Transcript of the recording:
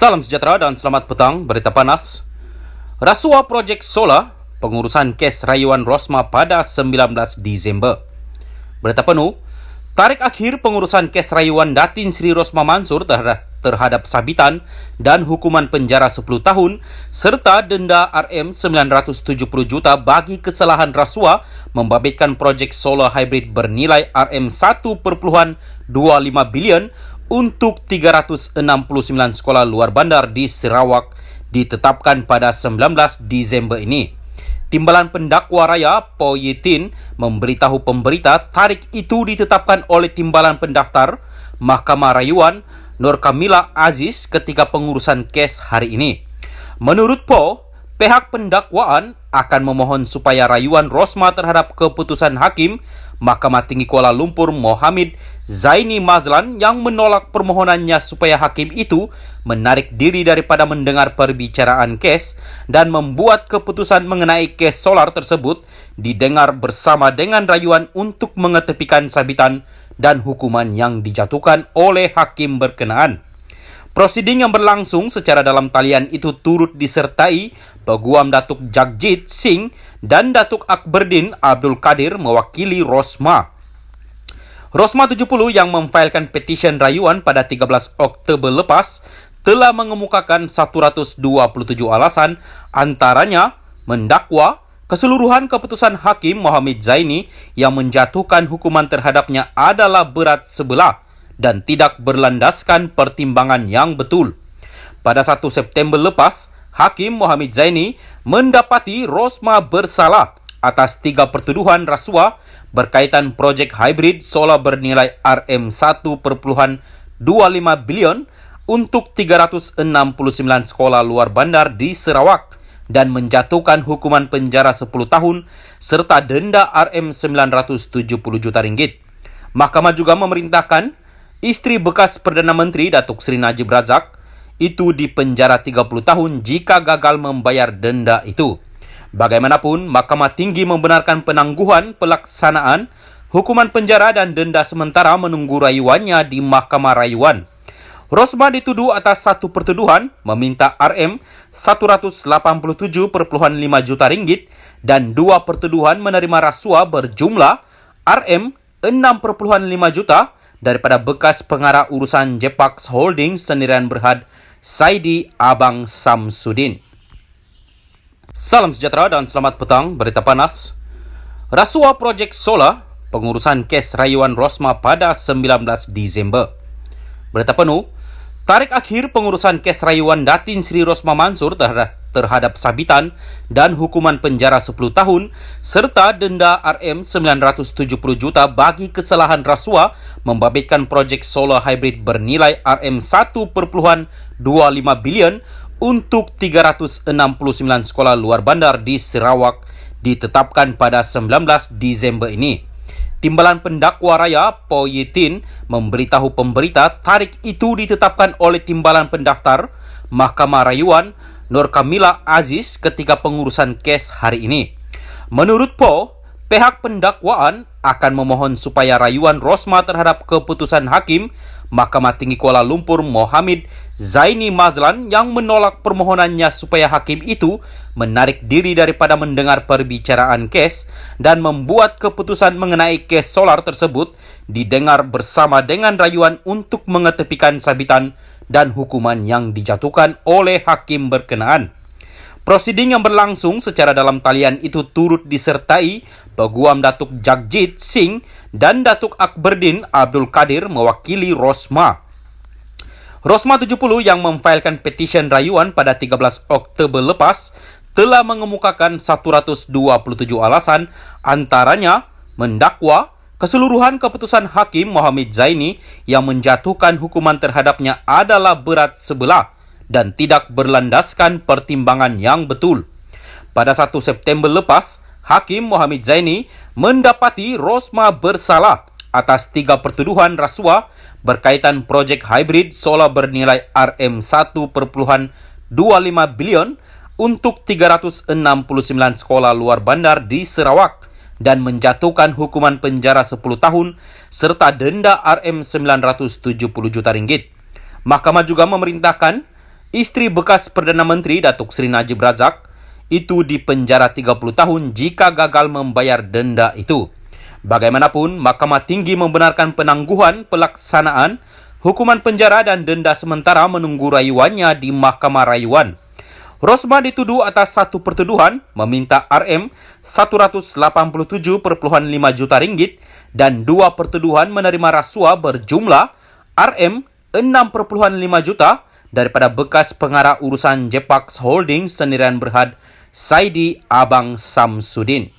Salam sejahtera dan selamat petang. Berita panas. Rasuah Projek Solar, pengurusan kes rayuan Rosma pada 19 Disember. Berita penuh. Tarikh akhir pengurusan kes rayuan Datin Sri Rosma Mansur terhadap sabitan dan hukuman penjara 10 tahun serta denda Rm970 juta bagi kesalahan rasuah membabitkan projek solar hybrid bernilai Rm1.25 bilion untuk 369 sekolah luar bandar di Sarawak ditetapkan pada 19 Disember ini. Timbalan pendakwa raya Po Yetin memberitahu pemberita tarikh itu ditetapkan oleh Timbalan Pendaftar Mahkamah Rayuan Nur Kamila Aziz ketika pengurusan kes hari ini. Menurut Po, pihak pendakwaan akan memohon supaya rayuan Rosma terhadap keputusan Hakim Mahkamah Tinggi Kuala Lumpur Mohamid Zaini Mazlan yang menolak permohonannya supaya hakim itu menarik diri daripada mendengar perbicaraan kes dan membuat keputusan mengenai kes solar tersebut didengar bersama dengan rayuan untuk mengetepikan sabitan dan hukuman yang dijatuhkan oleh hakim berkenaan. Prosiding yang berlangsung secara dalam talian itu turut disertai Peguam Datuk Jagjit Singh dan Datuk Akberdin Abdul Kadir mewakili Rosma. Rosma 70 yang memfailkan petisyen rayuan pada 13 Oktober lepas telah mengemukakan 127 alasan, antaranya mendakwa keseluruhan keputusan Hakim Mohamid Zaini yang menjatuhkan hukuman terhadapnya adalah berat sebelah dan tidak berlandaskan pertimbangan yang betul. Pada 1 September lepas, Hakim Mohamid Zaini mendapati Rosma bersalah atas 3 pertuduhan rasuah berkaitan projek hybrid solar bernilai Rm1.25 bilion untuk 369 sekolah luar bandar di Sarawak dan menjatuhkan hukuman penjara 10 tahun serta denda Rm970 juta ringgit. Mahkamah juga memerintahkan isteri bekas Perdana Menteri Datuk Seri Najib Razak itu dipenjara 30 tahun jika gagal membayar denda itu. Bagaimanapun, Mahkamah Tinggi membenarkan penangguhan pelaksanaan hukuman penjara dan denda sementara menunggu rayuannya di Mahkamah Rayuan. Rosma dituduh atas 1 pertuduhan meminta Rm187.5 juta ringgit dan 2 pertuduhan menerima rasuah berjumlah Rm6.5 juta daripada bekas pengarah urusan Jepax Holdings Sendirian Berhad Saidi Abang Samsudin. Salam sejahtera dan selamat petang. Berita panas. Rasuah Projek Solar, pengurusan kes rayuan Rosma pada 19 Disember. Berita penuh. Tarikh akhir pengurusan kes rayuan Datin Sri Rosma Mansur terhadap sabitan dan hukuman penjara 10 tahun serta denda Rm970 juta bagi kesalahan rasuah membabitkan projek solar hybrid bernilai Rm1.25 bilion untuk 369 sekolah luar bandar di Sarawak ditetapkan pada 19 Disember ini. Timbalan pendakwa raya Po Yetin memberitahu pemberita tarikh itu ditetapkan oleh Timbalan Pendaftar Mahkamah Rayuan Nur Kamila Aziz ketika pengurusan kes hari ini. Menurut Po, pihak pendakwaan akan memohon supaya rayuan Rosma terhadap keputusan Hakim Mahkamah Tinggi Kuala Lumpur Mohamid Zaini Mazlan yang menolak permohonannya supaya hakim itu menarik diri daripada mendengar perbicaraan kes dan membuat keputusan mengenai kes solar tersebut didengar bersama dengan rayuan untuk mengetepikan sabitan dan hukuman yang dijatuhkan oleh hakim berkenaan. Prosiding yang berlangsung secara dalam talian itu turut disertai Peguam Datuk Jagjit Singh dan Datuk Akberdin Abdul Kadir mewakili Rosma. Rosma 70 yang memfailkan petisyen rayuan pada 13 Oktober lepas telah mengemukakan 127 alasan, antaranya mendakwa keseluruhan keputusan Hakim Mohamid Zaini yang menjatuhkan hukuman terhadapnya adalah berat sebelah dan tidak berlandaskan pertimbangan yang betul. Pada 1 September lepas, Hakim Mohamid Zaini mendapati Rosma bersalah atas 3 pertuduhan rasuah berkaitan projek hybrid solar bernilai Rm1.25 bilion untuk 369 sekolah luar bandar di Sarawak dan menjatuhkan hukuman penjara 10 tahun serta denda Rm970 juta ringgit. Mahkamah juga memerintahkan istri bekas Perdana Menteri Datuk Seri Najib Razak itu dipenjara 30 tahun jika gagal membayar denda itu. Bagaimanapun, Mahkamah Tinggi membenarkan penangguhan pelaksanaan hukuman penjara dan denda sementara menunggu rayuannya di Mahkamah Rayuan. Rosmah dituduh atas satu pertuduhan meminta RM Rp187.5 juta dan dua pertuduhan menerima rasuah berjumlah RM6.5 juta daripada bekas pengarah urusan Jepax Holdings Sendirian Berhad Saidi Abang Samsudin.